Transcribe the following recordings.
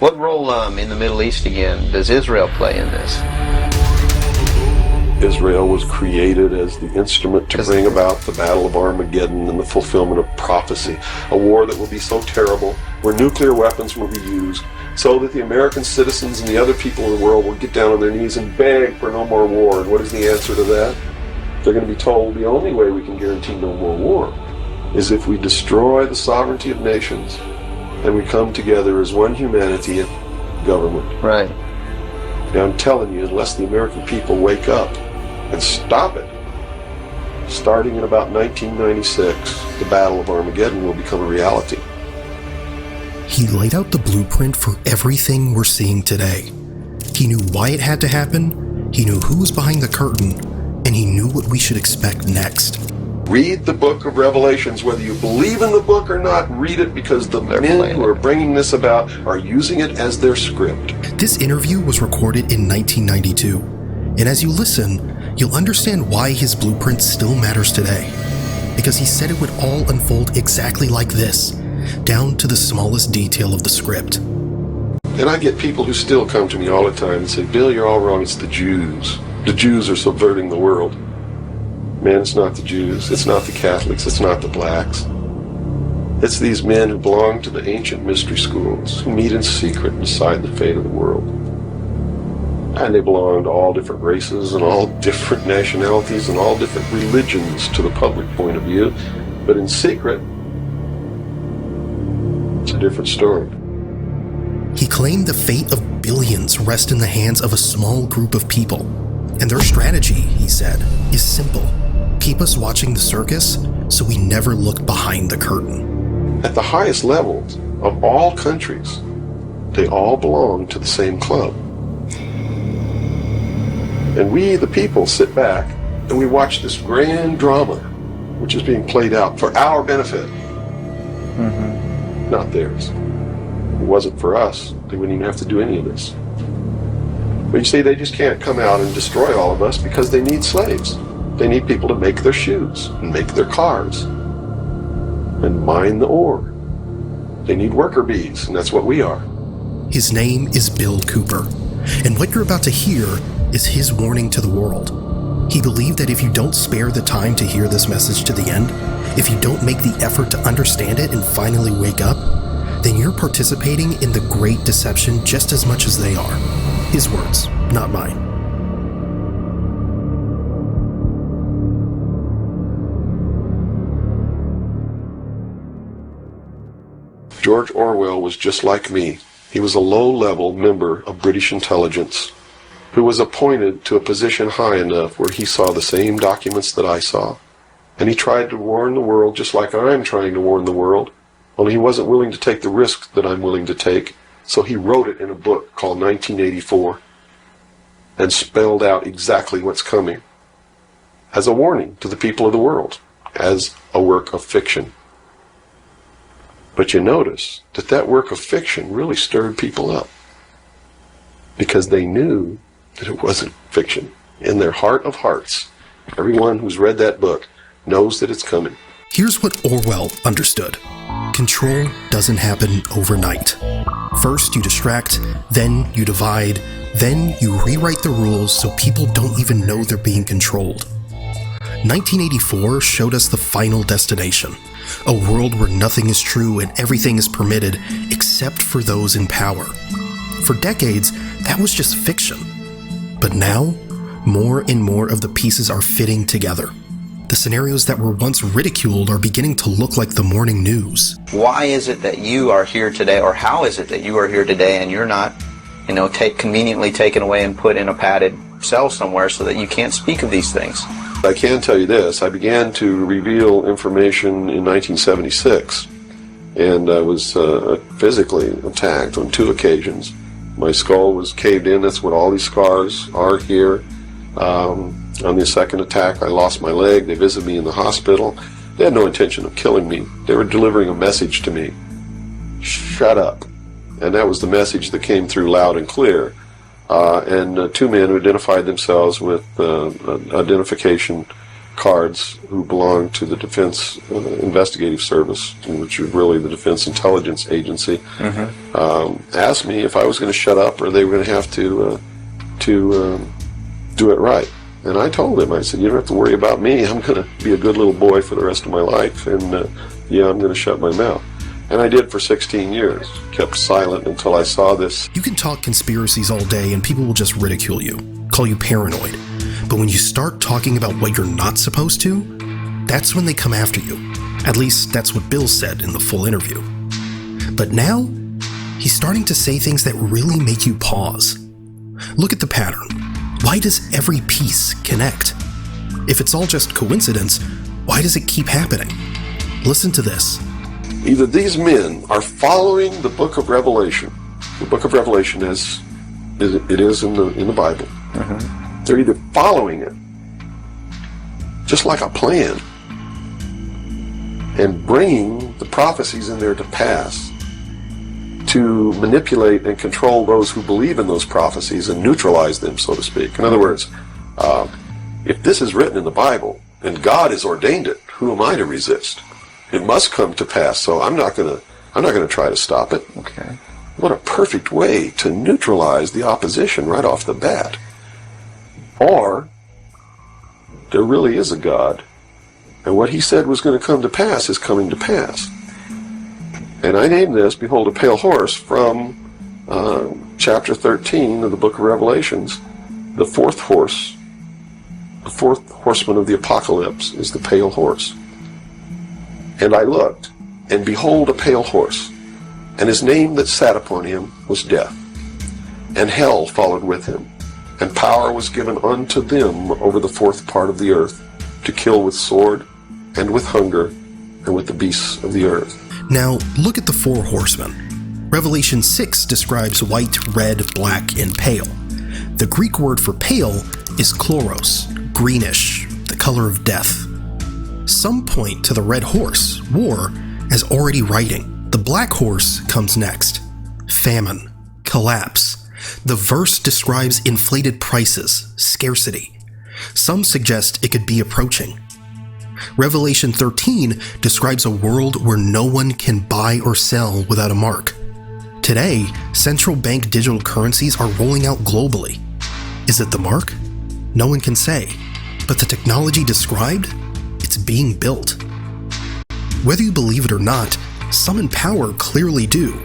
What role in the Middle East, again, does Israel play in this? Israel was created as the instrument to bring about the Battle of Armageddon and the fulfillment of prophecy, a war that will be so terrible, where nuclear weapons will be used, so that the American citizens and the other people in the world will get down on their knees and beg for no more war. And what is the answer to that? They're going to be told the only way we can guarantee no more war is if we destroy the sovereignty of nations and we come together as one humanity and government. Right. Now I'm telling you, unless the American people wake up and stop it, starting in about 1996, the Battle of Armageddon will become a reality. He laid out the blueprint for everything we're seeing today. He knew why it had to happen, he knew who was behind the curtain, and he knew what we should expect next. Read the book of Revelations, whether you believe in the book or not. Read it, because the men who are bringing this about are using it as their script. This interview was recorded in 1992, and as you listen, you'll understand why his blueprint still matters today. Because he said it would all unfold exactly like this, down to the smallest detail of the script. And I get people who still come to me all the time and say, Bill, you're all wrong, it's the Jews. The Jews are subverting the world. Man, it's not the Jews, it's not the Catholics, it's not the blacks. It's these men who belong to the ancient mystery schools, who meet in secret and decide the fate of the world. And they belong to all different races and all different nationalities and all different religions to the public point of view. But in secret, it's a different story. He claimed the fate of billions rest in the hands of a small group of people. And their strategy, he said, is simple. Keep us watching the circus so we never look behind the curtain. At the highest levels of all countries, they all belong to the same club. And we, the people, sit back and we watch this grand drama which is being played out for our benefit, not theirs. If it wasn't for us, they wouldn't even have to do any of this. But you see, they just can't come out and destroy all of us because they need slaves. They need people to make their shoes and make their cars and mine the ore. They need worker bees, and that's what we are. His name is Bill Cooper, and what you're about to hear is his warning to the world. He believed that if you don't spare the time to hear this message to the end, if you don't make the effort to understand it and finally wake up, then you're participating in the great deception just as much as they are. His words, not mine. George Orwell was just like me. He was a low-level member of British intelligence who was appointed to a position high enough where he saw the same documents that I saw. And he tried to warn the world just like I'm trying to warn the world, only he wasn't willing to take the risk that I'm willing to take, so he wrote it in a book called 1984 and spelled out exactly what's coming as a warning to the people of the world, as a work of fiction. But you notice that that work of fiction really stirred people up because they knew that it wasn't fiction. In their heart of hearts, everyone who's read that book knows that it's coming. Here's what Orwell understood. Control doesn't happen overnight. First you distract, then you divide, then you rewrite the rules so people don't even know they're being controlled. 1984 showed us the final destination. A world where nothing is true and everything is permitted except for those in power. For decades, that was just fiction. But now, more and more of the pieces are fitting together. The scenarios that were once ridiculed are beginning to look like the morning news. Why is it that you are here today, or how is it that you are here today and you're not, conveniently taken away and put in a padded cell somewhere so that you can't speak of these things? I can tell you this, I began to reveal information in 1976, and I was physically attacked on 2 occasions. My skull was caved in, that's what all these scars are here. On the second attack, I lost my leg, they visited me in the hospital. They had no intention of killing me, they were delivering a message to me. Shut up. And that was the message that came through loud and clear. And 2 men who identified themselves with identification cards who belong to the Defense Investigative Service, which is really the Defense Intelligence Agency, asked me if I was going to shut up or they were going to have to do it right. And I told him, I said, you don't have to worry about me. I'm going to be a good little boy for the rest of my life, and yeah, I'm going to shut my mouth. And I did for 16 years, kept silent until I saw this. You can talk conspiracies all day and people will just ridicule you, call you paranoid. But when you start talking about what you're not supposed to, that's when they come after you. At least that's what Bill said in the full interview. But now, he's starting to say things that really make you pause. Look at the pattern. Why does every piece connect? If it's all just coincidence, why does it keep happening? Listen to this. Either these men are following the book of Revelation. The book of Revelation is it is in the Bible. They're either following it, just like a plan, and bringing the prophecies in there to pass to manipulate and control those who believe in those prophecies and neutralize them, so to speak. In other words, if this is written in the Bible and God has ordained it, who am I to resist? It must come to pass, so I'm not gonna try to stop it. Okay. What a perfect way to neutralize the opposition right off the bat. Or there really is a God, and what he said was going to come to pass is coming to pass. And I named this, Behold a Pale Horse, from chapter 13 of the book of Revelations. The fourth horseman of the apocalypse is the pale horse. And I looked, and behold a pale horse, and his name that sat upon him was Death, and hell followed with him, and power was given unto them over the fourth part of the earth, to kill with sword, and with hunger, and with the beasts of the earth. Now, look at the four horsemen. Revelation 6 describes white, red, black, and pale. The Greek word for pale is chloros, greenish, the color of death. Some point to the red horse, war, as already writing. The black horse comes next. Famine, collapse. The verse describes inflated prices, scarcity. Some suggest it could be approaching. Revelation 13 describes a world where no one can buy or sell without a mark. Today, central bank digital currencies are rolling out globally. Is it the mark? No one can say. But the technology described? It's being built. Whether you believe it or not, some in power clearly do.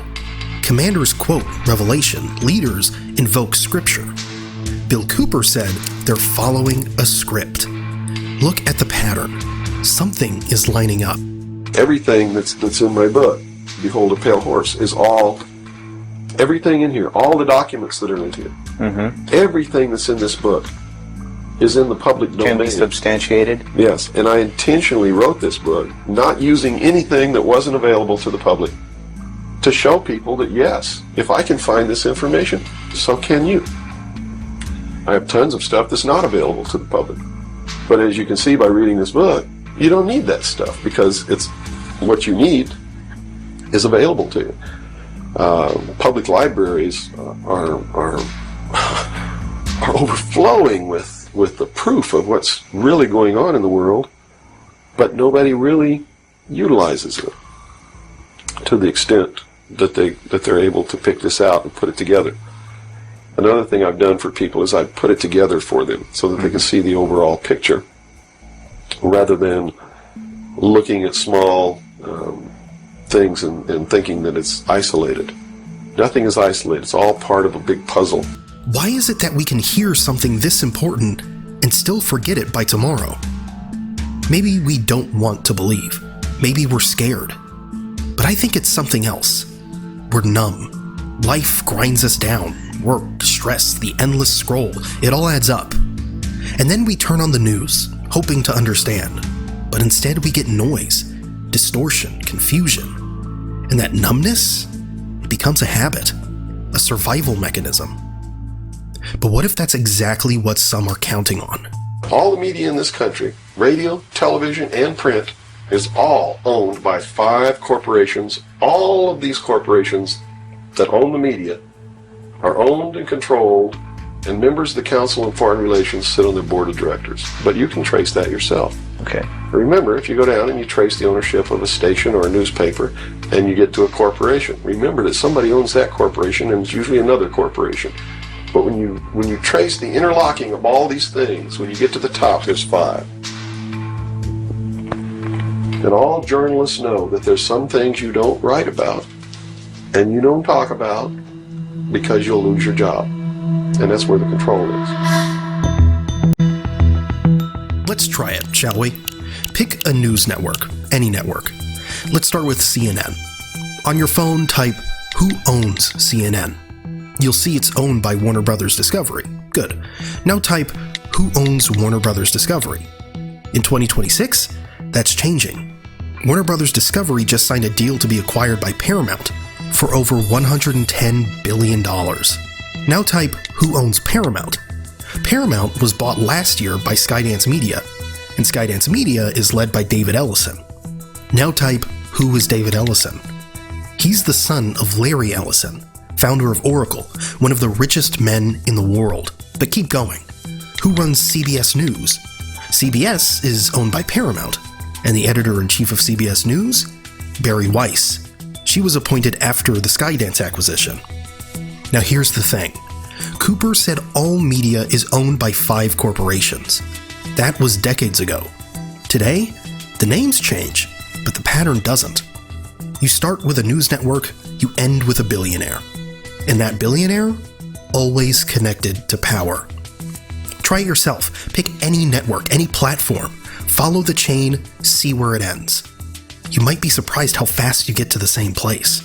Commanders quote Revelation, leaders invoke scripture. Bill Cooper said they're following a script. Look at the pattern. Something is lining up. Everything that's in my book, Behold a Pale Horse, is everything in here, all the documents that are in here, everything that's in this book is in the public domain. Can be substantiated? Yes, and I intentionally wrote this book not using anything that wasn't available to the public, to show people that yes, if I can find this information, so can you. I have tons of stuff that's not available to the public. But as you can see by reading this book, you don't need that stuff because it's what you need is available to you. Public libraries are overflowing with the proof of what's really going on in the world, but nobody really utilizes it to the extent that they're able to pick this out and put it together. Another thing I've done for people is I've put it together for them so that they can see the overall picture rather than looking at small things and thinking that it's isolated. Nothing is isolated. It's all part of a big puzzle. Why is it that we can hear something this important and still forget it by tomorrow? Maybe we don't want to believe. Maybe we're scared. But I think it's something else. We're numb. Life grinds us down. Work, stress, the endless scroll, it all adds up. And then we turn on the news, hoping to understand. But instead we get noise, distortion, confusion. And that numbness, it becomes a habit, a survival mechanism. But what if that's exactly what some are counting on? All the media in this country, radio, television, and print, is all owned by 5 corporations. All of these corporations that own the media are owned and controlled and members of the Council on Foreign Relations sit on their board of directors. But you can trace that yourself. Okay. Remember, if you go down and you trace the ownership of a station or a newspaper and you get to a corporation, remember that somebody owns that corporation and it's usually another corporation. But when you trace the interlocking of all these things, when you get to the top, there's 5. And all journalists know that there's some things you don't write about and you don't talk about because you'll lose your job. And that's where the control is. Let's try it, shall we? Pick a news network, any network. Let's start with CNN. On your phone, type, "Who owns CNN?" You'll see it's owned by Warner Brothers Discovery. Good. Now type, "Who owns Warner Brothers Discovery?" In 2026, that's changing. Warner Brothers Discovery just signed a deal to be acquired by Paramount for over $110 billion. Now type, "Who owns Paramount?" Paramount was bought last year by Skydance Media, and Skydance Media is led by David Ellison. Now type, "Who is David Ellison?" He's the son of Larry Ellison, founder of Oracle, one of the richest men in the world. But keep going. Who runs CBS News? CBS is owned by Paramount, and the editor-in-chief of CBS News? Barry Weiss. She was appointed after the Skydance acquisition. Now here's the thing. Cooper said all media is owned by 5 corporations. That was decades ago. Today, the names change, but the pattern doesn't. You start with a news network, you end with a billionaire. And that billionaire, always connected to power. Try it yourself. Pick any network, any platform. Follow the chain, see where it ends. You might be surprised how fast you get to the same place.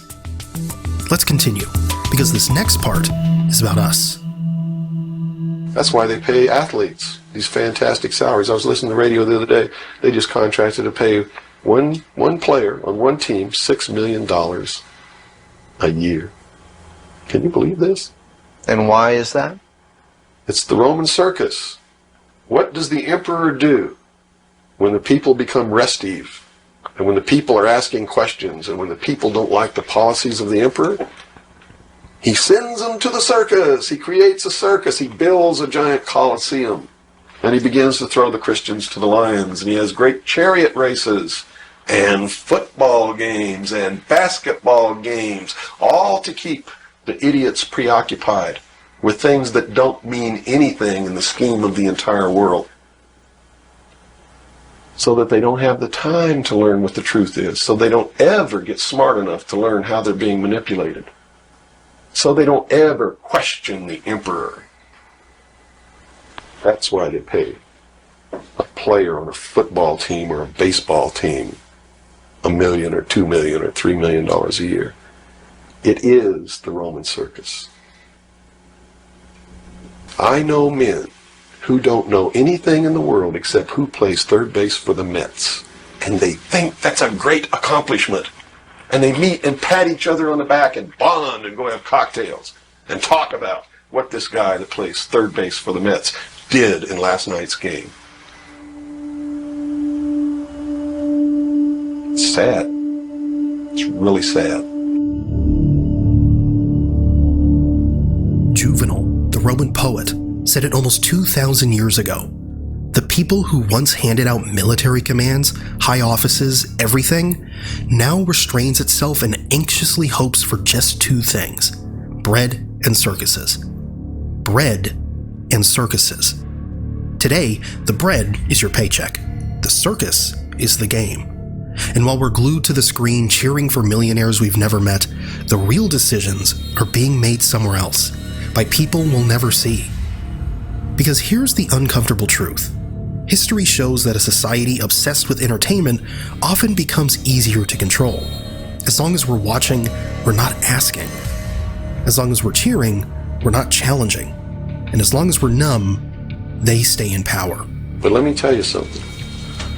Let's continue, because this next part is about us. That's why they pay athletes these fantastic salaries. I was listening to the radio the other day. They just contracted to pay one player on one team $6 million a year. Can you believe this? And why is that? It's the Roman circus. What does the emperor do when the people become restive? And when the people are asking questions, and when the people don't like the policies of the emperor? He sends them to the circus. He creates a circus. He builds a giant coliseum. And he begins to throw the Christians to the lions. And he has great chariot races and football games and basketball games, all to keep the idiots preoccupied with things that don't mean anything in the scheme of the entire world, so that they don't have the time to learn what the truth is, so they don't ever get smart enough to learn how they're being manipulated, so they don't ever question the emperor. That's why they pay a player on a football team or a baseball team $1 million or $2 million or $3 million a year. It is the Roman circus. I know men who don't know anything in the world except who plays third base for the Mets. And they think that's a great accomplishment. And they meet and pat each other on the back and bond and go have cocktails and talk about what this guy that plays third base for the Mets did in last night's game. It's sad. It's really sad. Juvenal, the Roman poet, said it almost 2,000 years ago. The people who once handed out military commands, high offices, everything, now restrains itself and anxiously hopes for just 2 things: bread and circuses. Bread and circuses. Today, the bread is your paycheck. The circus is the game. And while we're glued to the screen cheering for millionaires we've never met, the real decisions are being made somewhere else, by people we'll never see. Because here's the uncomfortable truth. History shows that a society obsessed with entertainment often becomes easier to control. As long as we're watching, we're not asking. As long as we're cheering, we're not challenging. And as long as we're numb, they stay in power. But let me tell you something.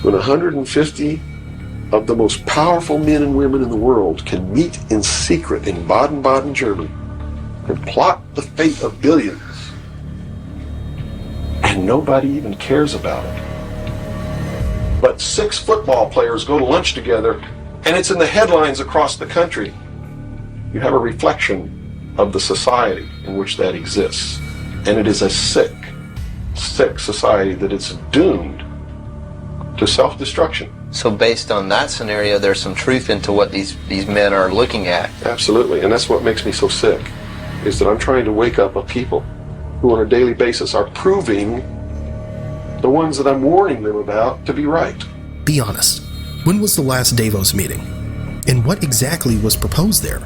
When 150 of the most powerful men and women in the world can meet in secret in Baden-Baden, Germany, and plot the fate of billions, and nobody even cares about it. But 6 football players go to lunch together, and it's in the headlines across the country. You have a reflection of the society in which that exists. And it is a sick society that it's doomed to self-destruction. So based on that scenario, there's some truth into what these men are looking at. Absolutely, and that's what makes me so sick, is that I'm trying to wake up a people who on a daily basis are proving the ones that I'm warning them about to be right. Be honest. When was the last Davos meeting? And what exactly was proposed there?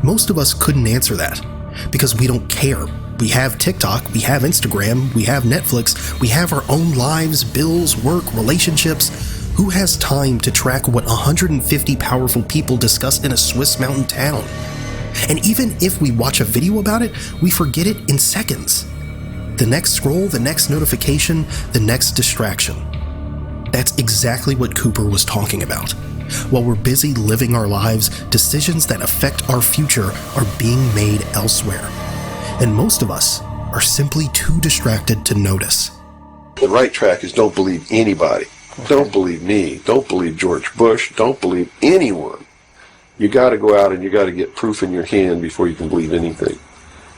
Most of us couldn't answer that, because we don't care. We have TikTok, we have Instagram, we have Netflix, we have our own lives, bills, work, relationships. Who has time to track what 150 powerful people discuss in a Swiss mountain town? And even if we watch a video about it, we forget it in seconds. The next scroll, the next notification, the next distraction. That's exactly what Cooper was talking about. While we're busy living our lives, decisions that affect our future are being made elsewhere. And most of us are simply too distracted to notice. The right track is don't believe anybody. Don't believe me. Don't believe George Bush. Don't believe anyone. You got to go out and you got to get proof in your hand before you can believe anything.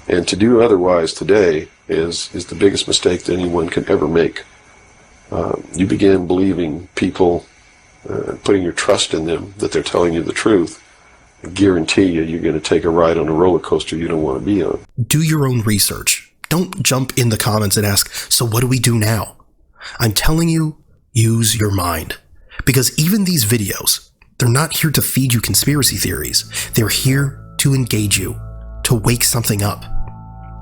And to do otherwise today is the biggest mistake that anyone can ever make. You begin believing people, putting your trust in them, that they're telling you the truth. I guarantee you're going to take a ride on a roller coaster you don't want to be on. Do your own research. Don't jump in the comments and ask, so what do we do now? I'm telling you, use your mind. Because even these videos, they're not here to feed you conspiracy theories. They're here to engage you, to wake something up.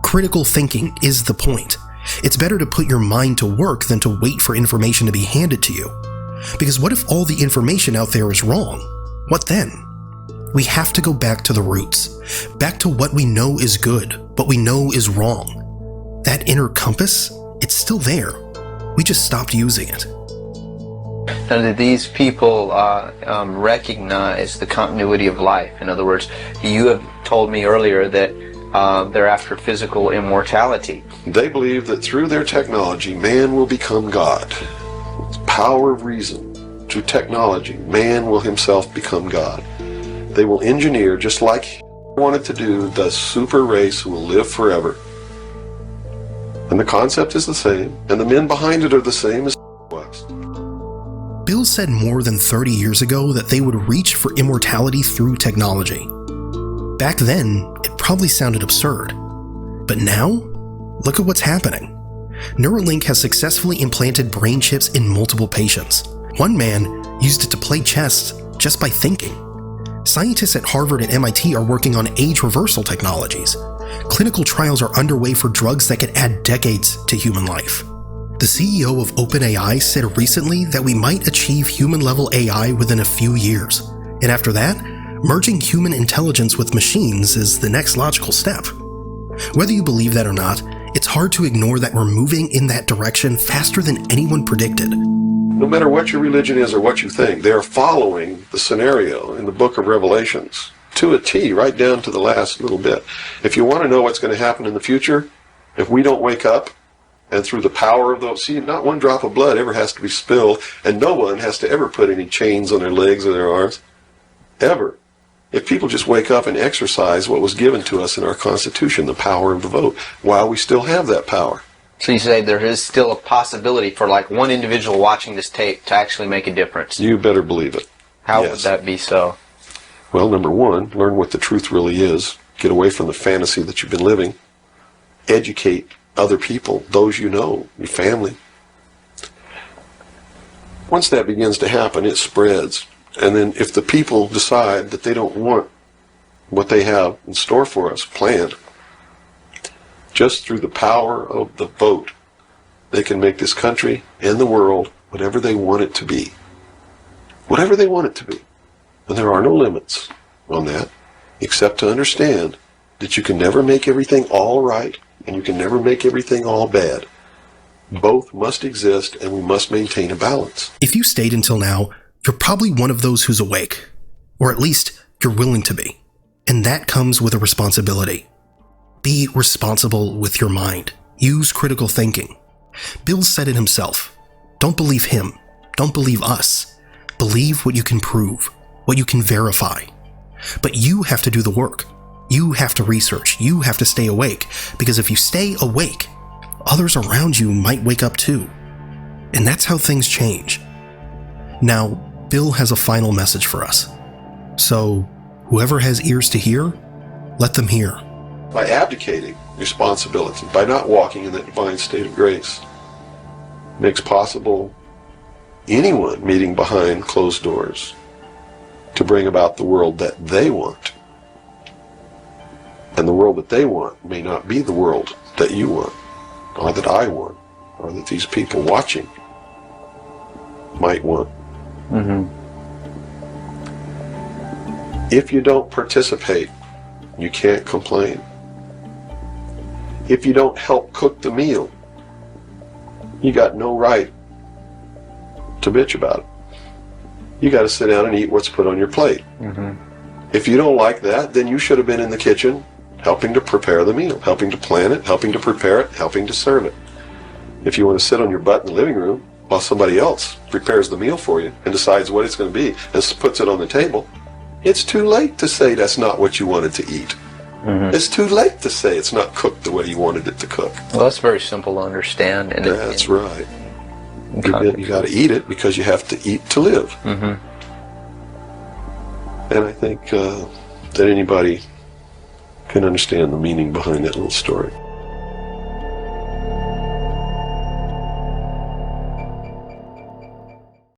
Critical thinking is the point. It's better to put your mind to work than to wait for information to be handed to you. Because what if all the information out there is wrong? What then? We have to go back to the roots, back to what we know is good, what we know is wrong. That inner compass, it's still there. We just stopped using it. Now, did these people recognize the continuity of life? In other words, you have told me earlier that they're after physical immortality. They believe that through their technology, man will become God. It's power of reason. Through technology, man will himself become God. They will engineer, just like he wanted to do, the super race who will live forever. And the concept is the same, and the men behind it are the same as was. Bill said more than 30 years ago that they would reach for immortality through technology. Back then, it probably sounded absurd. But now, look at what's happening. Neuralink has successfully implanted brain chips in multiple patients. One man used it to play chess just by thinking. Scientists at Harvard and MIT are working on age reversal technologies. Clinical trials are underway for drugs that could add decades to human life. The CEO of OpenAI said recently that we might achieve human-level AI within a few years. And after that, merging human intelligence with machines is the next logical step. Whether you believe that or not, it's hard to ignore that we're moving in that direction faster than anyone predicted. No matter what your religion is or what you think, they're following the scenario in the book of Revelations to a T, right down to the last little bit. If you want to know what's going to happen in the future, if we don't wake up, and through the power of those, see, not one drop of blood ever has to be spilled, and no one has to ever put any chains on their legs or their arms, ever. If people just wake up and exercise what was given to us in our Constitution, the power of the vote, while we still have that power. So you say there is still a possibility for like one individual watching this tape to actually make a difference? You better believe it. How Yes. would that be so? Well, number one, learn what the truth really is. Get away from the fantasy that you've been living. Educate other people, those you know, your family. Once that begins to happen, it spreads. And then if the people decide that they don't want what they have in store for us planned, just through the power of the vote, they can make this country and the world whatever they want it to be. Whatever they want it to be. And there are no limits on that, except to understand that you can never make everything all right, and you can never make everything all bad. Both must exist, and we must maintain a balance. If you stayed until now, you're probably one of those who's awake. Or at least, you're willing to be. And that comes with a responsibility. Be responsible with your mind. Use critical thinking. Bill said it himself. Don't believe him. Don't believe us. Believe what you can prove, what you can verify. But you have to do the work. You have to research. You have to stay awake. Because if you stay awake, others around you might wake up too. And that's how things change. Now, Bill has a final message for us. So, whoever has ears to hear, let them hear. By abdicating responsibility, by not walking in that divine state of grace, makes possible anyone meeting behind closed doors to bring about the world that they want. And the world that they want may not be the world that you want, or that I want, or that these people watching might want. If you don't participate, you can't complain. If you don't help cook the meal, you got no right to bitch about it. You got to sit down and eat what's put on your plate. If you don't like that, then you should have been in the kitchen helping to prepare the meal, helping to plan it, helping to prepare it, helping to serve it. If you want to sit on your butt in the living room while somebody else prepares the meal for you and decides what it's going to be and puts it on the table, it's too late to say that's not what you wanted to eat. It's too late to say it's not cooked the way you wanted it to cook. Well, that's very simple to understand. And that's right. You got to eat it because you have to eat to live. And I think that anybody can understand the meaning behind that little story.